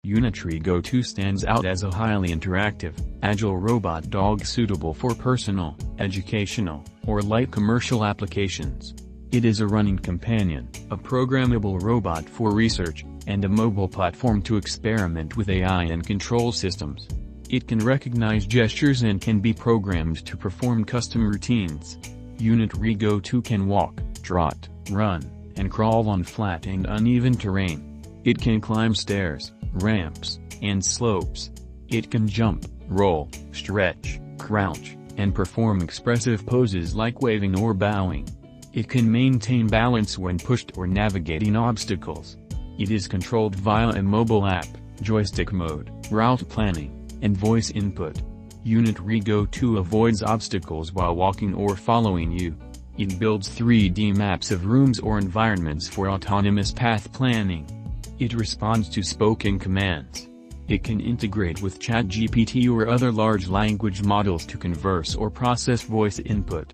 Unitree Go2 stands out as a highly interactive, agile robot dog suitable for personal, educational, or light commercial applications. It is a running companion, a programmable robot for research, and a mobile platform to experiment with AI and control systems. It can recognize gestures and can be programmed to perform custom routines. Unitree Go2 can walk, trot, run, and crawl on flat and uneven terrain. It can climb stairs, ramps, and slopes. It can jump, roll, stretch, crouch, and perform expressive poses like waving or bowing. It can maintain balance when pushed or navigating obstacles. It is controlled via a mobile app, joystick mode, route planning, and voice input. Unitree Go2 avoids obstacles while walking or following you. It builds 3D maps of rooms or environments for autonomous path planning. It responds to spoken commands. It can integrate with ChatGPT or other large language models to converse or process voice input.